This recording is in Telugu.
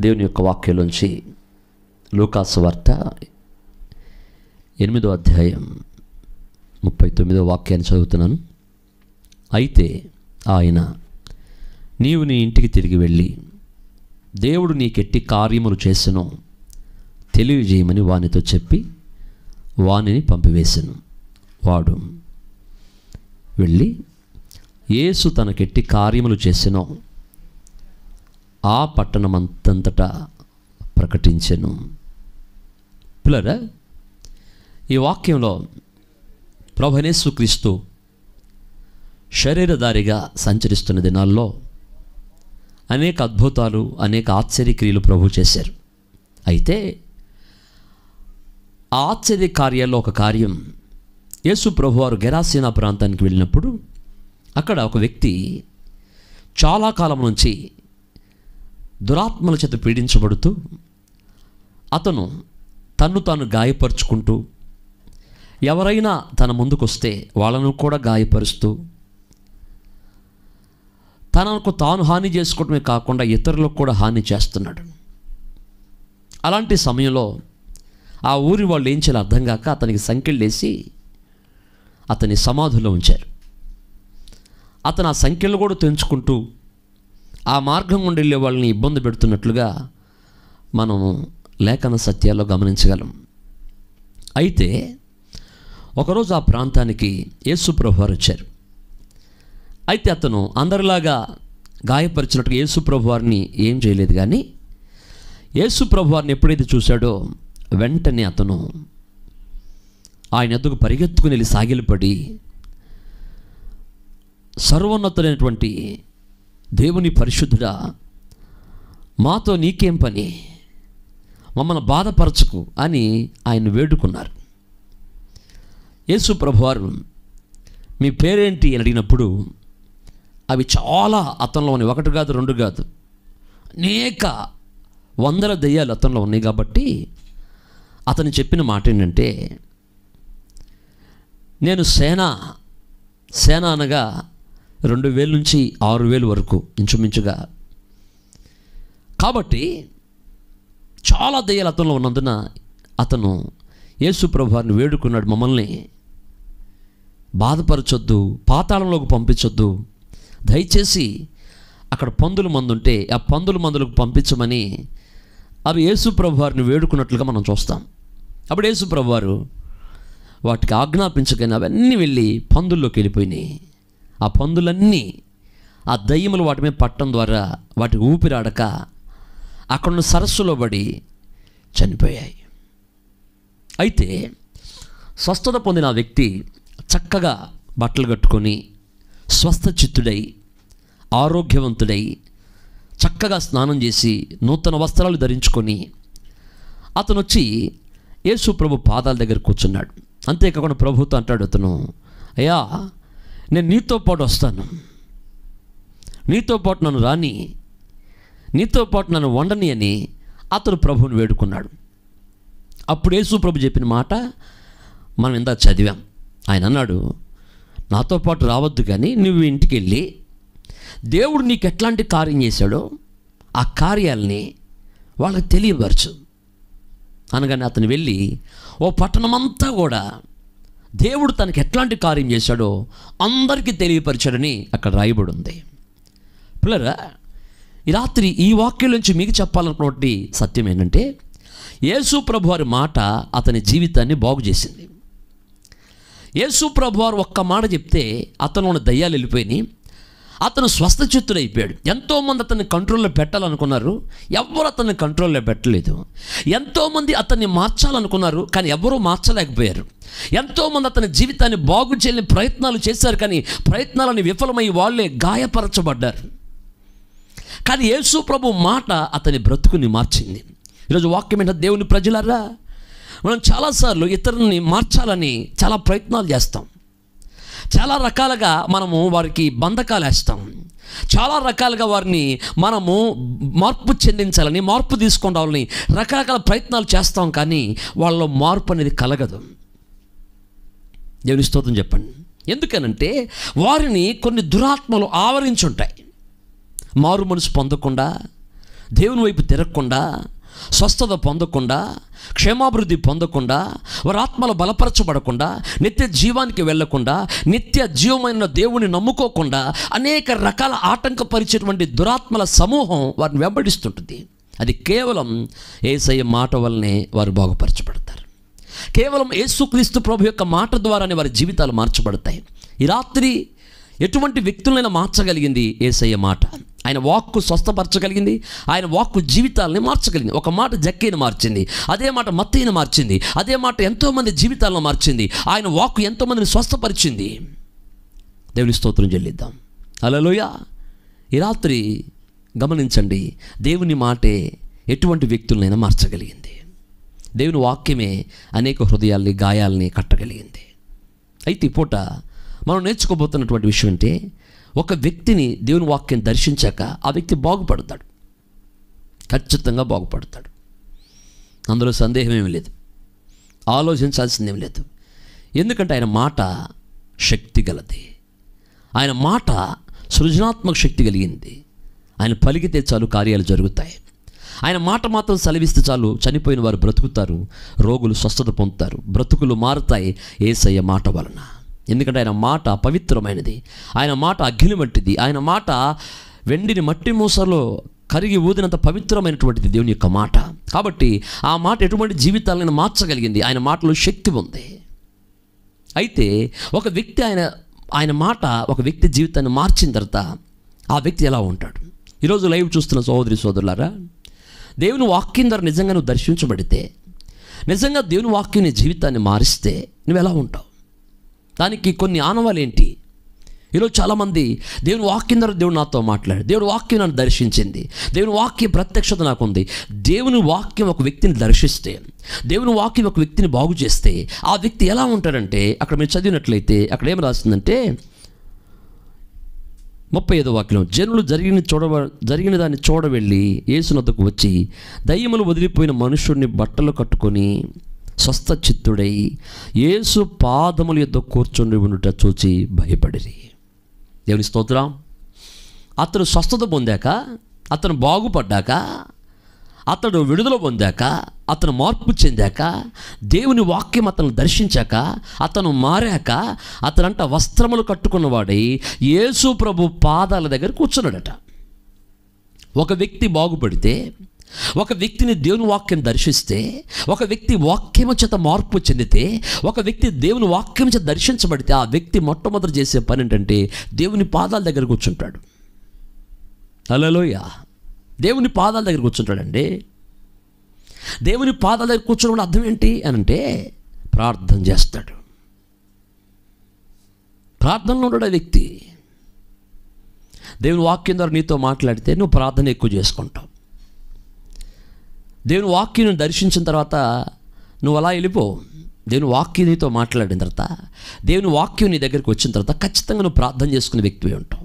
దేవుని యొక్క వాక్యంలోంచి లూకా సువార్త 8వ అధ్యాయం 39వ వాక్యాన్ని చదువుతున్నాను. అయితే ఆయన, నీవు నీ ఇంటికి తిరిగి వెళ్ళి దేవుడు నీకెట్టి కార్యములు చేసెనో తెలియజేయమని వానితో చెప్పి వానిని పంపివేసెను. వాడు వెళ్ళి యేసు తనకెట్టి కార్యములు చేసెనో ఆ పట్టణమంతంతటా ప్రకటించెను. పిల్లరా, ఈ వాక్యంలో ప్రభువైన యేసుక్రీస్తు శరీరధారిగా సంచరిస్తున్న దినాల్లో అనేక అద్భుతాలు, అనేక ఆశ్చర్యక్రియలు ప్రభు చేశారు. అయితే ఆ ఆశ్చర్య కార్యాల్లో ఒక కార్యం, యేసు ప్రభువారు గెరాసేనా ప్రాంతానికి వెళ్ళినప్పుడు అక్కడ ఒక వ్యక్తి చాలా కాలం నుంచి దురాత్మల చేత పీడించబడుతూ అతను తన్ను తాను గాయపరుచుకుంటూ, ఎవరైనా తన ముందుకొస్తే వాళ్ళను కూడా గాయపరుస్తూ, తనకు తాను హాని చేసుకోవడమే కాకుండా ఇతరులకు కూడా హాని చేస్తున్నాడు. అలాంటి సమయంలో ఆ ఊరి వాళ్ళు ఏం చేయాలో అర్థం కాక అతనికి సంకెళ్ళేసి అతని సమాధిలో ఉంచారు. అతను ఆ సంఖ్యలు కూడా తెంచుకుంటూ ఆ మార్గం గుండా వెళ్ళే వాళ్ళని ఇబ్బంది పెడుతున్నట్లుగా మనము లేఖన సత్యాల్లో గమనించగలం. అయితే ఒకరోజు ఆ ప్రాంతానికి యేసు ప్రభువారు వచ్చారు. అయితే అతను అందరిలాగా గాయపరిచినట్టుగా యేసు ప్రభువారిని ఏం చేయలేదు, కానీ యేసు ప్రభువారిని ఎప్పుడైతే చూశాడో వెంటనే అతను ఆయన ఎద్దుకు పరిగెత్తుకుని వెళ్ళి సాగిలపడి, సర్వోన్నతుడైనటువంటి దేవుని పరిశుద్ధుడా, మాతో నీకేం పని, మమ్మల్ని బాధపరచకు అని ఆయన వేడుకున్నారు. యేసు ప్రభువారు మీ పేరేంటి అని అడిగినప్పుడు అవి చాలా అతనిలోని, ఒకటి కాదు రెండు కాదు, అనేక వందల దెయ్యాలు అతనిలో ఉన్నాయి. కాబట్టి అతను చెప్పిన మాట ఏంటంటే, నేను సేన అనగా 2000 నుంచి 6000 వరకు ఇంచుమించుగా. కాబట్టి చాలా దెయ్యాలు అతనిలో ఉన్నందున అతను యేసు ప్రభువారిని వేడుకున్నాడు, మమ్మల్ని బాధపరచొద్దు, పాతాళంలోకి పంపించొద్దు, దయచేసి అక్కడ పందుల మందు ఉంటే ఆ పందుల మందులకు పంపించమని అవి యేసు ప్రభువారిని వేడుకున్నట్లుగా మనం చూస్తాం. అప్పుడు యేసు ప్రభువారు వాటికి ఆజ్ఞాపించగానే అవన్నీ వెళ్ళి పందుల్లోకి వెళ్ళిపోయినాయి. ఆ పందులన్నీ ఆ దయ్యములు వాటి మీద పట్టడం ద్వారా వాటికి ఊపిరాడక అక్కడున్న సరస్సులో పడి చనిపోయాయి. అయితే స్వస్థత పొందిన ఆ వ్యక్తి చక్కగా బట్టలు కట్టుకొని స్వస్థ చిత్తుడై ఆరోగ్యవంతుడై చక్కగా స్నానం చేసి నూతన వస్త్రాలు ధరించుకొని అతను వచ్చి యేసు ప్రభు పాదాల దగ్గర కూర్చున్నాడు. అంతేకాకుండా ప్రభుతో అంటాడు అతను, అయ్యా నేను నీతో పాటు వస్తాను, నీతో పాటు నన్ను రాని, నీతో పాటు నన్ను వండని అని అతను ప్రభువుని వేడుకున్నాడు. అప్పుడు యేసు ప్రభు చెప్పిన మాట మనం ఇందాక చదివాం. ఆయన అన్నాడు, నాతో పాటు రావద్దు, కానీ నువ్వు ఇంటికి వెళ్ళి దేవుడు నీకు ఎట్లాంటి కార్యం చేశాడో ఆ కార్యాలని వాళ్ళకి తెలియపరచు అనగానే అతను వెళ్ళి ఓ పట్టణమంతా కూడా దేవుడు తనకి ఎట్లాంటి కార్యం చేశాడో అందరికీ తెలియపరిచాడని అక్కడ రాయబడి ఉంది. పిల్లరా, ఈ రాత్రి ఈ వాక్యం నుంచి మీకు చెప్పాలనుకున్నటువంటి సత్యం ఏంటంటే, యేసు ప్రభువారి మాట అతని జీవితాన్ని బాగు చేసింది. యేసు ప్రభువారు ఒక్క మాట చెప్తే అతను దయ్యాలు వెళ్ళిపోయినాయి, అతను స్వస్థచిత్తుడైపోయాడు. ఎంతోమంది అతన్ని కంట్రోల్లో పెట్టాలనుకున్నారు, ఎవ్వరు అతన్ని కంట్రోల్లో పెట్టలేదు. ఎంతోమంది అతన్ని మార్చాలనుకున్నారు, కానీ ఎవరూ మార్చలేకపోయారు. ఎంతోమంది అతని జీవితాన్ని బాగు చేయని ప్రయత్నాలు చేశారు, కానీ ప్రయత్నాలని విఫలమై వాళ్ళే గాయపరచబడ్డారు. కానీ యేసు ప్రభు మాట అతని బ్రతుకుని మార్చింది. ఈరోజు వాక్యం ఏంటంటే, దేవుని ప్రజలారా, మనం చాలాసార్లు ఇతరులని మార్చాలని చాలా ప్రయత్నాలు చేస్తాం. చాలా రకాలుగా మనము వారికి బంధకాలు వేస్తాం. చాలా రకాలుగా వారిని మనము మార్పు చెందించాలని, మార్పు తీసుకొని రావాలని రకరకాల ప్రయత్నాలు చేస్తాం, కానీ వాళ్ళలో మార్పు అనేది కలగదు. దేవుని స్తోత్రం చెప్పండి. ఎందుకనంటే వారిని కొన్ని దురాత్మలు ఆవరించుంటాయి. మారు మనసు పొందకుండా దేవుని వైపు తిరగకుండా, స్వస్థత పొందకుండా, క్షేమాభివృద్ధి పొందకుండా, వారి ఆత్మలు బలపరచబడకుండా, నిత్య జీవానికి వెళ్లకుండా, నిత్య జీవమైన దేవుని నమ్ముకోకుండా అనేక రకాల ఆటంకపరిచేటువంటి దురాత్మల సమూహం వారిని వెంబడిస్తుంటుంది. అది కేవలం యేసయ్య మాట వల్లనే వారు బాగుపరచబడతారు. కేవలం యేసుక్రీస్తు ప్రభు యొక్క మాట ద్వారానే వారి జీవితాలు మార్చబడతాయి. ఈ రాత్రి ఎటువంటి వ్యక్తులైనా మార్చగలిగింది యేసయ్య మాట. ఆయన వాక్కు స్వస్థపరచగలిగింది, ఆయన వాక్కు జీవితాలని మార్చగలిగింది. ఒక మాట జక్కీని మార్చింది, అదే మాట మత్తయిని మార్చింది, అదే మాట ఎంతోమంది జీవితాలను మార్చింది. ఆయన వాక్కు ఎంతోమందిని స్వస్థపరిచింది. దేవుని స్తోత్రం చెల్లిద్దాం. హల్లెలూయా. ఈ రాత్రి గమనించండి, దేవుని మాటే ఎటువంటి వ్యక్తులనైనా మార్చగలిగింది. దేవుని వాక్యమే అనేక హృదయాల్ని, గాయాల్ని కట్టగలిగింది. అయితే ఈ పూట మనం నేర్చుకోబోతున్నటువంటి విషయం అంటే, ఒక వ్యక్తిని దేవుని వాక్యం దర్శించాక ఆ వ్యక్తి బాగుపడతాడు, ఖచ్చితంగా బాగుపడతాడు. అందులో సందేహం ఏమీ లేదు, ఆలోచించాల్సిందేమీ లేదు. ఎందుకంటే ఆయన మాట శక్తి గలది, ఆయన మాట సృజనాత్మక శక్తి కలిగింది. ఆయన పలికితే చాలు కార్యాలు జరుగుతాయి. ఆయన మాట మాత్రం సెలవిస్తే చాలు చనిపోయిన వారు బ్రతుకుతారు, రోగులు స్వస్థత పొందుతారు, బ్రతుకులు మారుతాయి యేసయ్య మాట వలన. ఎందుకంటే ఆయన మాట పవిత్రమైనది, ఆయన మాట అగ్ని వంటిది, ఆయన మాట వెండిని మట్టి మూసలో కరిగి ఊదినంత పవిత్రమైనటువంటిది దేవుని యొక్క మాట. కాబట్టి ఆ మాట ఎటువంటి జీవితాలను మార్చగలిగింది. ఆయన మాటలో శక్తి ఉంది. అయితే ఒక వ్యక్తి ఆయన మాట ఒక వ్యక్తి జీవితాన్ని మార్చిన తర్వాత ఆ వ్యక్తి ఎలా ఉంటాడు? ఈరోజు లైవ్ చూస్తున్న సహోదరి సోదరులారా, దేవుని వాక్యం ద్వారా నిజంగా నువ్వు దర్శించబడితే, నిజంగా దేవుని వాక్యం నీ జీవితాన్ని మారిస్తే నువ్వు ఎలా ఉంటావు? దానికి కొన్ని ఆనవాలు ఏంటి? ఈరోజు చాలామంది దేవుని వాక్యం ద్వారా దేవుడు నాతో మాట్లాడు, దేవుని వాక్యం నన్ను దర్శించింది, దేవుని వాక్య ప్రత్యక్షత నాకు ఉంది. దేవుని వాక్యం ఒక వ్యక్తిని దర్శిస్తే, దేవుని వాక్యం ఒక వ్యక్తిని బాగు చేస్తే ఆ వ్యక్తి ఎలా ఉంటాడంటే, అక్కడ మీరు చదివినట్లయితే అక్కడ ఏం రాస్తుందంటే 35వ వాక్యం, జనులు జరిగిన దాన్ని చూడవెళ్ళి యేసునొద్దకు వచ్చి దయ్యములు వదిలిపోయిన మనుషుడిని బట్టలు కట్టుకొని స్వస్థ చిత్తుడై యేసు పాదముల యొద్ద కూర్చొని ఉండుట చూచి భయపడిరి. దేవుని స్తోత్రం. అతడు స్వస్థత పొందాక, అతను బాగుపడ్డాక, అతడు విడుదల పొందాక, అతను మార్పు చెందాక, దేవుని వాక్యం అతను దర్శించాక, అతను మారాక, అతనంట వస్త్రములు కట్టుకున్నవాడై యేసు ప్రభు పాదాల దగ్గర కూర్చున్నాడట. ఒక వ్యక్తి బాగుపడితే, ఒక వ్యక్తిని దేవుని వాక్యం దర్శిస్తే, ఒక వ్యక్తి వాక్యము చేత మార్పు చెందితే, ఒక వ్యక్తి దేవుని వాక్యం చేత దర్శించబడితే ఆ వ్యక్తి మొట్టమొదటి చేసే పని ఏంటంటే దేవుని పాదాల దగ్గర కూర్చుంటాడు. హల్లెలూయా. దేవుని పాదాల దగ్గర కూర్చుంటాడండి. దేవుని పాదాల దగ్గర కూర్చోవడం అర్థం ఏంటి అని అంటే, ప్రార్థన చేస్తాడు. ప్రార్థనలో ఉన్నాడు ఆ వ్యక్తి. దేవుని వాక్యం ద్వారా నీతో మాట్లాడితే నువ్వు ప్రార్థన ఎక్కువ చేసుకుంటావు. దేవుని వాక్యం దర్శించిన తర్వాత నువ్వు అలా వెళ్ళిపో. దేవుని వాక్యం నీతో మాట్లాడిన తర్వాత, దేవుని వాక్యం నీ దగ్గరికి వచ్చిన తర్వాత ఖచ్చితంగా నువ్వు ప్రార్థన చేసుకునే వ్యక్తివే ఉంటావు.